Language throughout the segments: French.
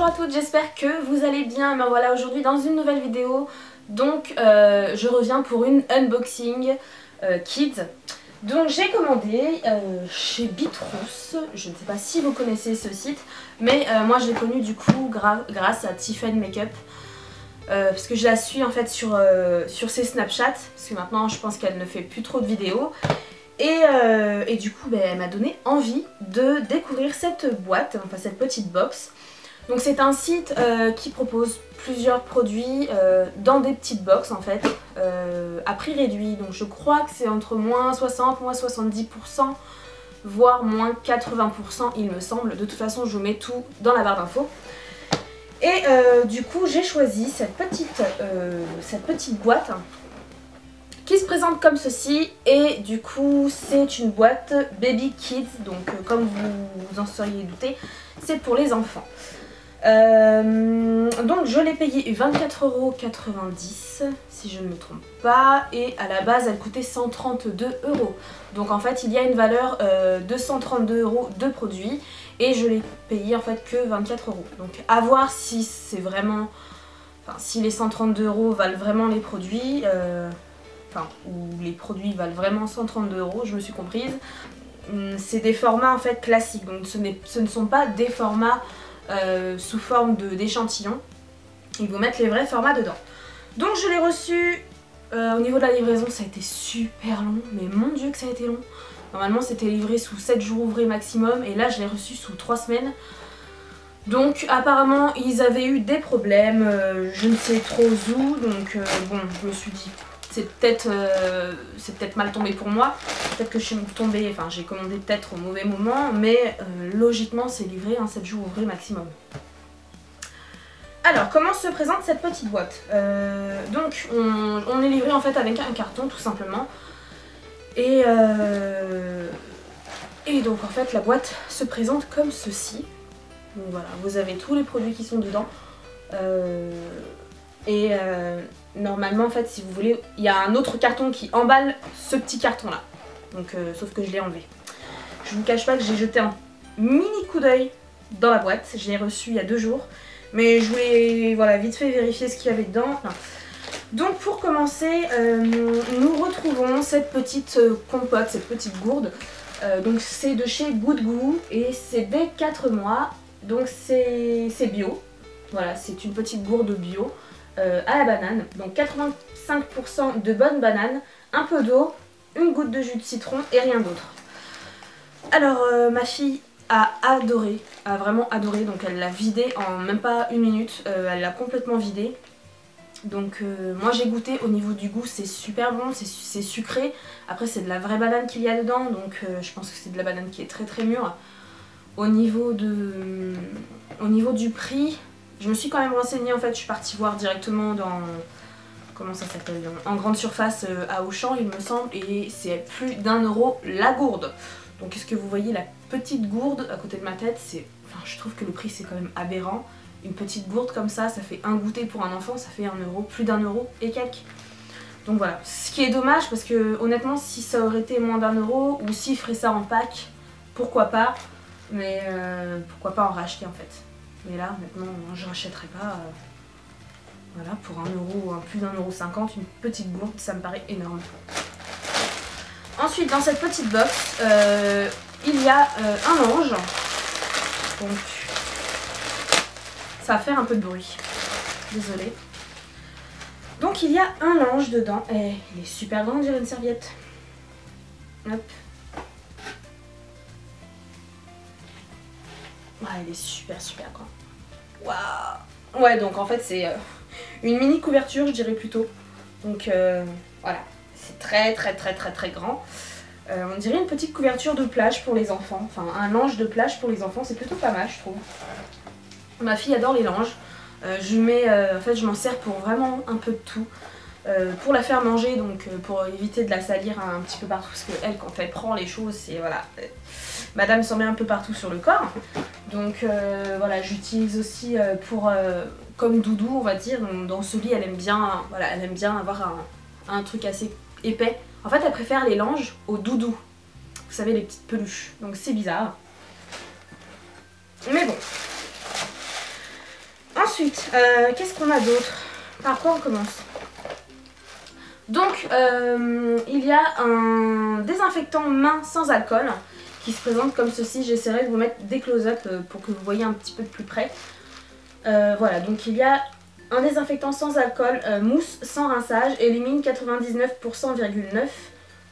Bonjour à toutes, j'espère que vous allez bien. Ben voilà, aujourd'hui dans une nouvelle vidéo, donc je reviens pour une unboxing kids. Donc j'ai commandé chez Bitrousse, je ne sais pas si vous connaissez ce site, mais moi je l'ai connu du coup grâce à Tiffany Makeup. Parce que je la suis en fait sur ses Snapchat, parce que maintenant je pense qu'elle ne fait plus trop de vidéos. Et du coup elle m'a donné envie de découvrir cette boîte, enfin cette petite box. Donc c'est un site qui propose plusieurs produits dans des petites box en fait, à prix réduit. Donc je crois que c'est entre moins 60, moins 70%, voire moins 80% il me semble. De toute façon je vous mets tout dans la barre d'infos. Et du coup j'ai choisi cette petite boîte qui se présente comme ceci. Et du coup c'est une boîte Baby Kids, donc comme vous en seriez douté, c'est pour les enfants. Donc je l'ai payé 24,90 € si je ne me trompe pas, et à la base elle coûtait 132 €. Donc en fait il y a une valeur de 132 € de produit et je l'ai payé en fait que 24 €. Donc à voir si c'est vraiment, enfin si les 132 € valent vraiment les produits, ou les produits valent vraiment 132 €, je me suis comprise. C'est des formats en fait classiques, donc ce ne sont pas des formats sous forme d'échantillons. Ils vous mettent les vrais formats dedans. Donc je l'ai reçu, au niveau de la livraison ça a été super long, mais mon dieu que ça a été long. Normalement c'était livré sous 7 jours ouvrés maximum, et là je l'ai reçu sous 3 semaines. Donc apparemment ils avaient eu des problèmes, je ne sais trop où, donc bon je me suis dit c'est peut-être mal tombé pour moi, peut-être que je suis tombée, enfin j'ai commandé peut-être au mauvais moment, mais logiquement c'est livré 7 jours ouvrés maximum. Alors comment se présente cette petite boîte? Donc on est livré en fait avec un carton tout simplement, et donc en fait la boîte se présente comme ceci. Donc voilà, vous avez tous les produits qui sont dedans. Normalement en fait si vous voulez il y a un autre carton qui emballe ce petit carton là, donc sauf que je l'ai enlevé. Je vous cache pas que j'ai jeté un mini coup d'œil dans la boîte, je l'ai reçu il y a 2 jours, mais je voulais voilà vite fait vérifier ce qu'il y avait dedans. Enfin, donc pour commencer nous retrouvons cette petite compote, cette petite gourde. Donc c'est de chez Good Goo et c'est des 4 mois, donc c'est bio. Voilà, c'est une petite gourde bio à la banane, donc 85% de bonnes bananes, un peu d'eau, une goutte de jus de citron et rien d'autre. Alors ma fille a adoré, a vraiment adoré, donc elle l'a vidé en même pas 1 minute, elle l'a complètement vidé. Donc moi j'ai goûté, au niveau du goût c'est super bon, c'est sucré, après c'est de la vraie banane qu'il y a dedans, donc je pense que c'est de la banane qui est très très mûre. Au niveau du prix, je me suis quand même renseignée en fait, je suis partie voir directement dans, comment ça s'appelle, en grande surface à Auchan il me semble, et c'est plus d'1 € la gourde. Donc est-ce que vous voyez la petite gourde à côté de ma tête, enfin, je trouve que le prix c'est quand même aberrant. Une petite gourde comme ça fait un goûter pour un enfant, ça fait 1 €, plus d'1 € et quelques. Donc voilà, ce qui est dommage parce que honnêtement si ça aurait été moins d'1 € ou s'ils feraient ça en pack, pourquoi pas, mais pourquoi pas en racheter en fait. Mais là honnêtement je rachèterai pas, voilà, pour 1 €, plus d'1,50 €, une petite gourde ça me paraît énorme. Ensuite dans cette petite box il y a un ange, donc ça va faire un peu de bruit, désolée. Donc il y a un ange dedans, et il est super grand, on dirait une serviette. Hop. Ouais, il est super grand. Waouh. Ouais, donc en fait c'est une mini couverture je dirais plutôt. Donc voilà, c'est très grand. On dirait une petite couverture de plage pour les enfants, enfin un linge de plage pour les enfants, c'est plutôt pas mal je trouve. Ma fille adore les langes. En fait je m'en sers pour vraiment un peu de tout. Pour la faire manger, donc pour éviter de la salir un petit peu partout, parce que elle quand elle prend les choses, c'est voilà, madame s'en met un peu partout sur le corps. Donc voilà, j'utilise aussi pour comme doudou on va dire. Donc, dans ce lit elle aime bien, voilà, elle aime bien avoir un truc assez épais. En fait elle préfère les langes aux doudous, vous savez les petites peluches, donc c'est bizarre. Mais bon. Ensuite, qu'est-ce qu'on a d'autre? Par quoi on commence? Donc, il y a un désinfectant main sans alcool qui se présente comme ceci. J'essaierai de vous mettre des close-up pour que vous voyez un petit peu de plus près. Voilà, donc il y a un désinfectant sans alcool, mousse sans rinçage, élimine 99,9%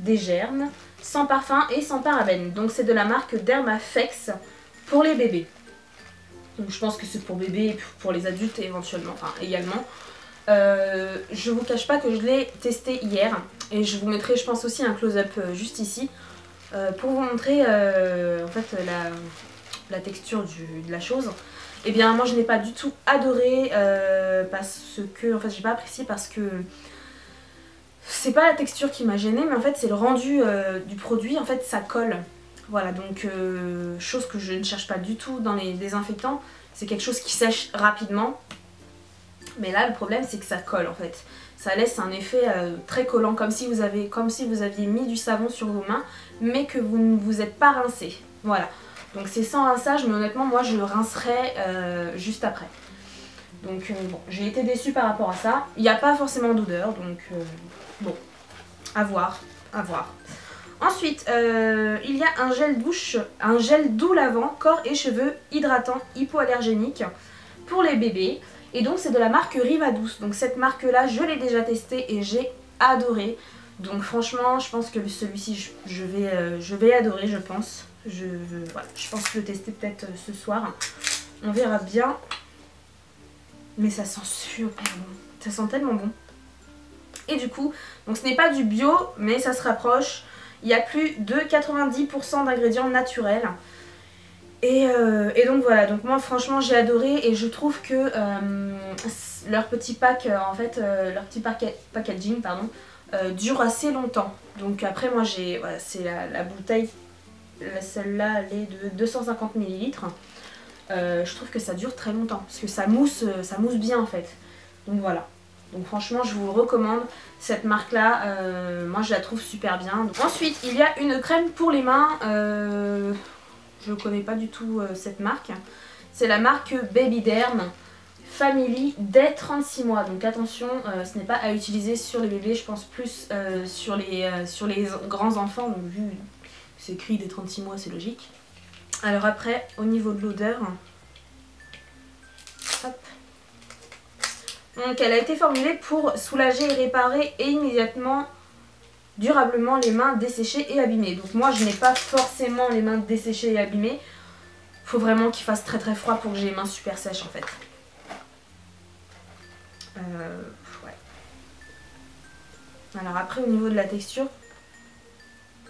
des germes, sans parfum et sans parabènes. Donc c'est de la marque Dermafex pour les bébés. Donc je pense que c'est pour bébés et pour les adultes éventuellement, enfin également. Je vous cache pas que je l'ai testé hier et je vous mettrai je pense aussi un close-up juste ici pour vous montrer en fait la texture de la chose. Et bien moi je n'ai pas du tout adoré parce que en fait j'ai pas apprécié parce que c'est pas la texture qui m'a gênée mais en fait c'est le rendu du produit, en fait ça colle. Voilà, donc chose que je ne cherche pas du tout dans les désinfectants, c'est quelque chose qui sèche rapidement. Mais là le problème c'est que ça colle en fait. Ça laisse un effet très collant comme si vous aviez mis du savon sur vos mains mais que vous ne vous êtes pas rincé. Voilà. Donc c'est sans rinçage mais honnêtement moi je le rincerai juste après. Donc bon, j'ai été déçue par rapport à ça. Il n'y a pas forcément d'odeur donc bon, à voir, à voir. Ensuite, il y a un gel douche, un gel doux lavant, corps et cheveux hydratant hypoallergénique pour les bébés. Et donc c'est de la marque Rivadouce. Donc cette marque là je l'ai déjà testé et j'ai adoré. Donc franchement je pense que celui-ci je vais adorer je pense. Voilà, je pense le tester peut-être ce soir. On verra bien. Mais ça sent super bon. Ça sent tellement bon. Et du coup, donc ce n'est pas du bio mais ça se rapproche. Il y a plus de 90% d'ingrédients naturels. Et donc voilà, donc moi franchement j'ai adoré et je trouve que leur petit pack, en fait, leur petit packaging pardon, dure assez longtemps. Donc après moi j'ai, voilà, c'est la bouteille, celle-là elle est de 250 ml. Je trouve que ça dure très longtemps parce que ça mousse bien en fait. Donc voilà. Donc franchement je vous recommande cette marque là, moi je la trouve super bien. Donc, ensuite il y a une crème pour les mains, je ne connais pas du tout cette marque. C'est la marque Baby Derm Family dès 36 mois. Donc attention, ce n'est pas à utiliser sur les bébés, je pense plus sur les grands enfants. Donc vu que c'est écrit dès 36 mois c'est logique. Alors après au niveau de l'odeur, hop. Donc elle a été formulée pour soulager et réparer et immédiatement, durablement les mains desséchées et abîmées. Donc moi je n'ai pas forcément les mains desséchées et abîmées. Faut vraiment qu'il fasse très très froid pour que j'ai les mains super sèches en fait. Ouais. Alors après au niveau de la texture,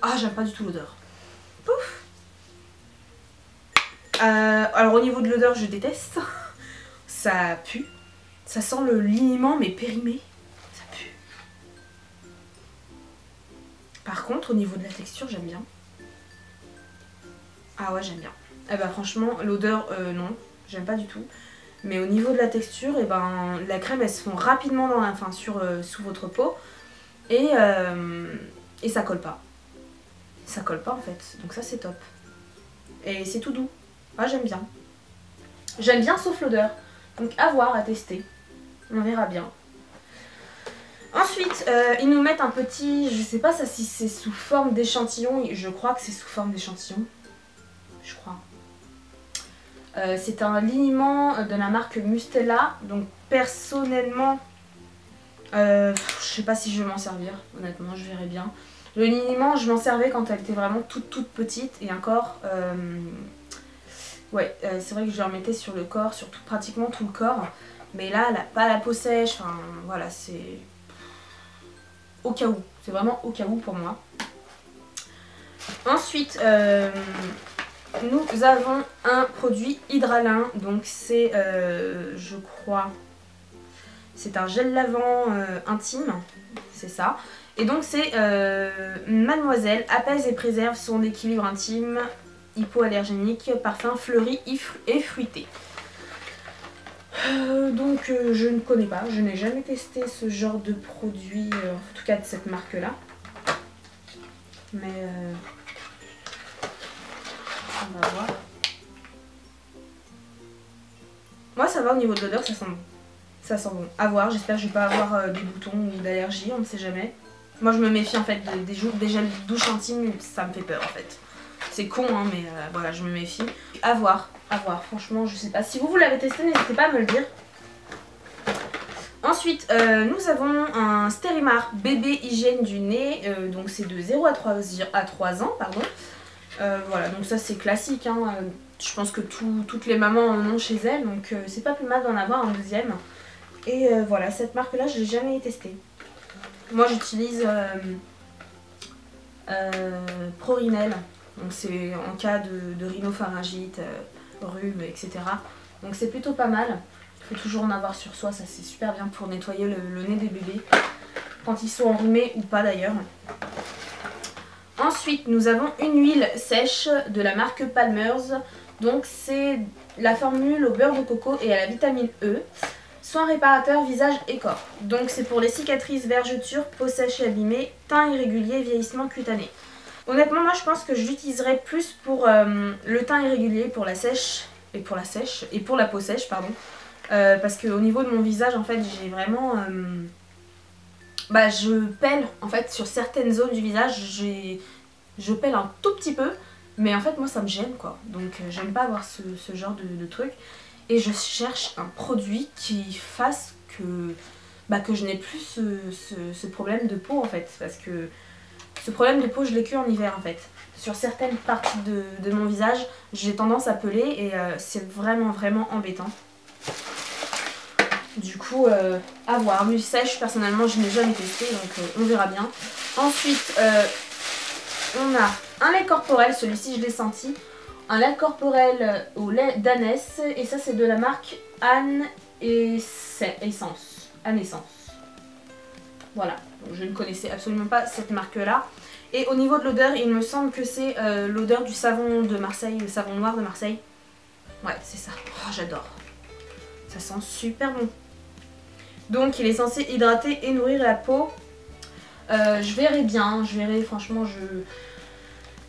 ah j'aime pas du tout l'odeur. Pouf. Alors au niveau de l'odeur je déteste. Ça pue. Ça sent le liniment mais périmé. Ça pue. Par contre au niveau de la texture j'aime bien. Ah ouais j'aime bien. Eh ben franchement l'odeur non, j'aime pas du tout. Mais au niveau de la texture, et ben la crème elle se fond rapidement dans la, sous votre peau et ça colle pas. Ça colle pas en fait, donc ça c'est top. Et c'est tout doux. Ah j'aime bien. J'aime bien sauf l'odeur. Donc à voir, à tester. On verra bien. Ensuite, ils nous mettent un petit, je sais pas ça, si c'est sous forme d'échantillon, je crois que c'est sous forme d'échantillon. Je crois. C'est un liniment de la marque Mustela. Donc personnellement, je sais pas si je vais m'en servir, honnêtement, je verrai bien. Le liniment, je m'en servais quand elle était vraiment toute petite et encore... ouais, c'est vrai que je le remettais sur le corps, sur pratiquement tout le corps. Mais là, elle n'a pas la peau sèche, enfin voilà, c'est au cas où. C'est vraiment au cas où pour moi. Ensuite, nous avons un produit Hydralin. Donc c'est, je crois, c'est un gel lavant intime, c'est ça. Et donc c'est Mademoiselle apaise et préserve son équilibre intime, hypoallergénique, parfum fleuri et fruité. Donc je ne connais pas, je n'ai jamais testé ce genre de produit, en tout cas de cette marque là. Mais on va voir. Moi ça va au niveau de l'odeur, ça sent bon. Ça sent bon. À voir, j'espère que je vais pas avoir des boutons ou d'allergie, on ne sait jamais. Moi je me méfie en fait des gels de douche intimes, ça me fait peur en fait. C'est con hein, mais voilà, je me méfie. À voir, franchement je sais pas. Si vous l'avez testé, n'hésitez pas à me le dire. Ensuite, nous avons un Stérimar bébé hygiène du nez, donc c'est de 0 à 3 ans, pardon. Voilà, donc ça c'est classique, hein. Je pense que toutes les mamans en ont chez elles, donc c'est pas plus mal d'en avoir un deuxième. Et voilà, cette marque-là, je l'ai jamais testée. Moi j'utilise Prorinel, donc c'est en cas de rhinopharyngite, rhume, etc. Donc c'est plutôt pas mal. Il faut toujours en avoir sur soi, ça c'est super bien pour nettoyer le nez des bébés, quand ils sont enrhumés ou pas d'ailleurs. Ensuite nous avons une huile sèche de la marque Palmer's, donc c'est la formule au beurre de coco et à la vitamine E. Soin réparateur visage et corps. Donc c'est pour les cicatrices, vergetures, peau sèche et abîmée, teint irrégulier, vieillissement cutané. Honnêtement moi je pense que je l'utiliserai plus pour le teint irrégulier, pour la sèche et pour la peau sèche pardon. Parce qu'au niveau de mon visage en fait j'ai vraiment je pèle en fait sur certaines zones du visage, je pèle un tout petit peu, mais en fait moi ça me gêne quoi, donc j'aime pas avoir ce genre de truc. Et je cherche un produit qui fasse que je n'ai plus ce problème de peau en fait. Parce que ce problème de peau je l'ai que en hiver en fait. Sur certaines parties de mon visage j'ai tendance à peler et c'est vraiment embêtant. Du coup à voir. L'huile sèche personnellement je n'ai jamais testé donc on verra bien. Ensuite on a un lait corporel, celui-ci je l'ai senti. Un lait corporel au lait d'ânesse et ça c'est de la marque Anne Essence. Voilà, donc je ne connaissais absolument pas cette marque là. Et au niveau de l'odeur, il me semble que c'est l'odeur du savon de Marseille, le savon noir de Marseille. Ouais, c'est ça. Oh, j'adore. Ça sent super bon. Donc il est censé hydrater et nourrir la peau. Je verrai bien, franchement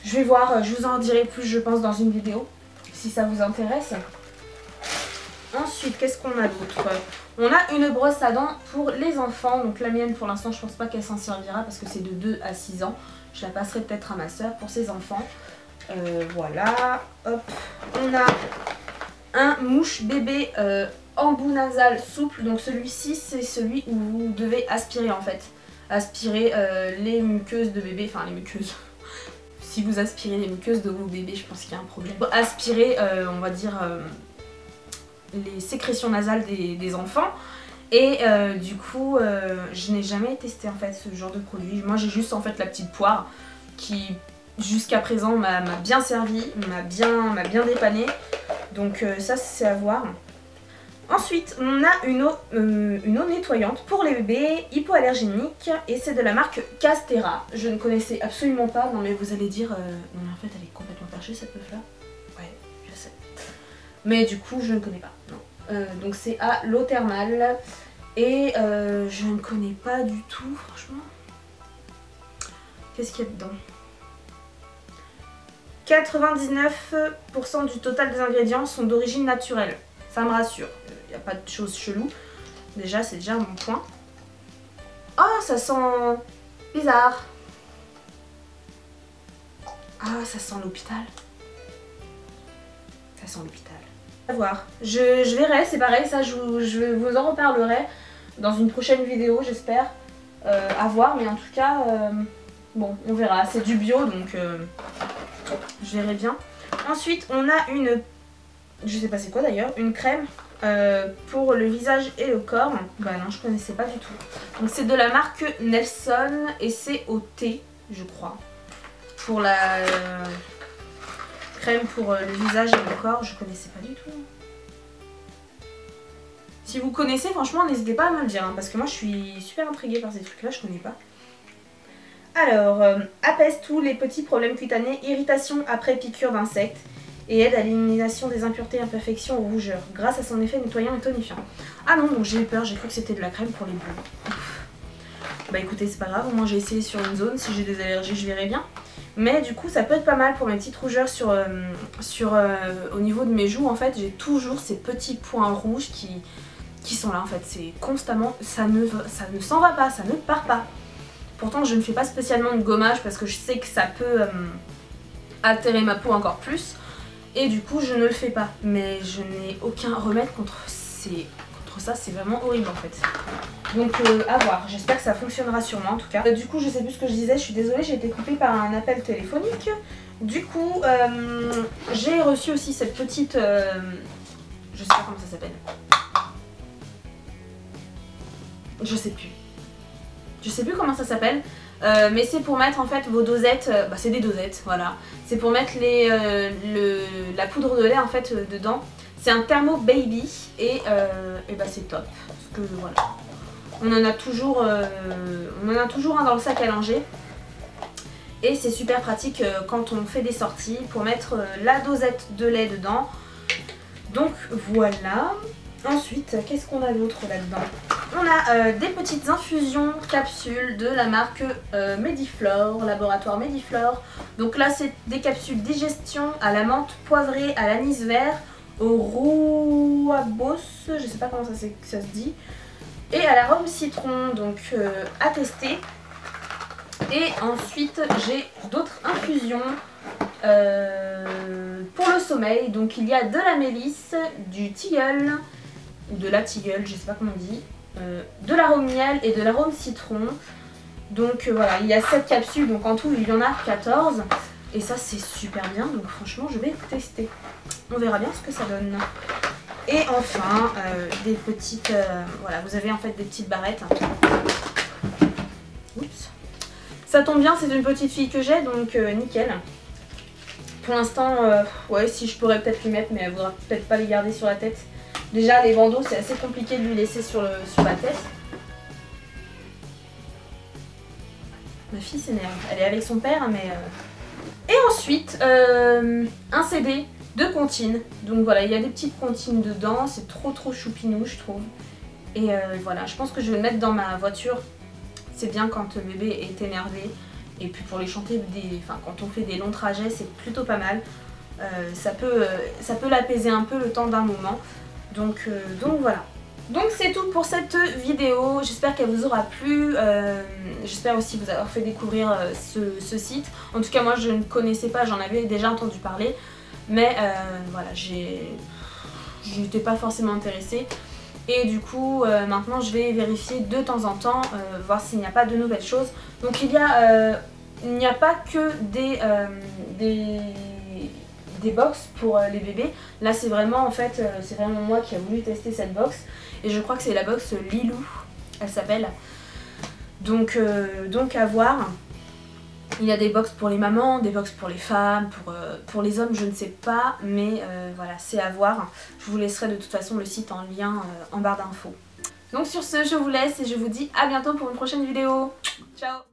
je vais voir, je vous en dirai plus je pense dans une vidéo, si ça vous intéresse. Ensuite, qu'est-ce qu'on a d'autre? On a une brosse à dents pour les enfants, donc la mienne pour l'instant je pense pas qu'elle s'en servira parce que c'est de 2 à 6 ans. Je la passerai peut-être à ma soeur pour ses enfants. Voilà, hop. On a un mouche bébé embout nasal souple, donc celui-ci c'est celui où vous devez aspirer en fait. Aspirer les muqueuses de bébé, enfin les muqueuses... Si vous aspirez les muqueuses de vos bébés, je pense qu'il y a un problème. Aspirer, on va dire, les sécrétions nasales des enfants. Et du coup, je n'ai jamais testé en fait ce genre de produit. Moi j'ai juste en fait la petite poire qui jusqu'à présent m'a bien servi, m'a bien dépanné. Donc ça c'est à voir. Ensuite, on a une eau nettoyante pour les bébés hypoallergéniques et c'est de la marque Castera. Je ne connaissais absolument pas, non mais vous allez dire, non mais en fait elle est complètement perchée cette meuf là. Ouais, je sais. Mais du coup je ne connais pas, non. Donc c'est à l'eau thermale et je ne connais pas du tout franchement. Qu'est-ce qu'il y a dedans? 99% du total des ingrédients sont d'origine naturelle. Ça me rassure, il n'y a pas de choses cheloues. Déjà, c'est déjà un bon point. Oh, ça sent bizarre. Ah, ça sent l'hôpital. Ça sent l'hôpital. À voir. Je verrai, c'est pareil, ça je vous en reparlerai dans une prochaine vidéo, j'espère. À voir, mais en tout cas, bon, on verra. C'est du bio, donc je verrai bien. Ensuite, on a une... Je sais pas c'est quoi d'ailleurs, une crème pour le visage et le corps. Bah non, je connaissais pas du tout. Donc c'est de la marque Nelson et c'est au thé, je crois. Pour la crème pour le visage et le corps, je connaissais pas du tout. Si vous connaissez, franchement, n'hésitez pas à me le dire, hein, parce que moi je suis super intriguée par ces trucs-là, je connais pas. Alors, apaise tous les petits problèmes cutanés, irritation après piqûre d'insectes. Et aide à l'élimination des impuretés, imperfections ou rougeurs, grâce à son effet nettoyant et tonifiant. Ah non, donc j'ai eu peur, j'ai cru que c'était de la crème pour les bleus. Bah écoutez, c'est pas grave, au moins j'ai essayé sur une zone, si j'ai des allergies je verrai bien. Mais du coup ça peut être pas mal pour mes petites rougeurs au niveau de mes joues. En fait j'ai toujours ces petits points rouges qui sont là en fait. C'est constamment, ça ne s'en va pas, ça ne part pas. Pourtant je ne fais pas spécialement de gommage parce que je sais que ça peut altérer ma peau encore plus. Et du coup je ne le fais pas. Mais je n'ai aucun remède contre ça, c'est vraiment horrible en fait. Donc à voir, j'espère que ça fonctionnera sûrement en tout cas. Du coup je sais plus ce que je disais, je suis désolée, j'ai été coupée par un appel téléphonique. Du coup j'ai reçu aussi cette petite... je sais pas comment ça s'appelle. Je sais plus comment ça s'appelle. Mais c'est pour mettre en fait vos dosettes, c'est des dosettes, voilà. C'est pour mettre la poudre de lait en fait dedans. C'est un Thermo Baby et c'est top. Parce que voilà, on en a toujours un dans le sac à langer. Et c'est super pratique quand on fait des sorties pour mettre la dosette de lait dedans. Donc voilà. Ensuite, qu'est-ce qu'on a d'autre là-dedans? On a des petites infusions capsules de la marque Mediflore, laboratoire Mediflore. Donc là c'est des capsules digestion à la menthe poivrée, à l'anis vert, au rouabos, je sais pas comment ça se dit, et à l'arôme citron, donc à tester. Et ensuite j'ai d'autres infusions pour le sommeil. Donc il y a de la mélisse, du tilleul, ou de la tilleul, je sais pas comment on dit, de l'arôme miel et de l'arôme citron. Donc voilà, il y a 7 capsules, donc en tout il y en a 14. Et ça c'est super bien, donc franchement je vais tester. On verra bien ce que ça donne. Et enfin, des petites... voilà, vous avez en fait des petites barrettes. Oups. Ça tombe bien, c'est une petite fille que j'ai, donc nickel. Pour l'instant, ouais, si je pourrais peut-être lui mettre, mais elle voudra peut-être pas les garder sur la tête. Déjà, les bandeaux, c'est assez compliqué de lui laisser sur la tête. Ma fille s'énerve. Elle est avec son père, mais... Et ensuite, un CD de comptines. Donc voilà, il y a des petites comptines dedans. C'est trop choupinou, je trouve. Et voilà, je pense que je vais le mettre dans ma voiture. C'est bien quand le bébé est énervé. Et puis pour les chanter, quand on fait des longs trajets, c'est plutôt pas mal. Ça peut l'apaiser un peu le temps d'un moment. Donc voilà. Donc c'est tout pour cette vidéo, j'espère qu'elle vous aura plu, j'espère aussi vous avoir fait découvrir ce site. En tout cas moi je ne connaissais pas, j'en avais déjà entendu parler, mais voilà, j'étais pas forcément intéressée. Et du coup maintenant je vais vérifier de temps en temps, voir s'il n'y a pas de nouvelles choses. Donc il n'y a pas que des box pour les bébés. Là c'est vraiment en fait, c'est vraiment moi qui a voulu tester cette box. Et je crois que c'est la box Lilou, elle s'appelle. Donc à voir. Il y a des box pour les mamans, des box pour les femmes, pour les hommes je ne sais pas. Mais voilà, c'est à voir. Je vous laisserai de toute façon le site en lien en barre d'infos. Donc sur ce, je vous laisse et je vous dis à bientôt pour une prochaine vidéo. Ciao!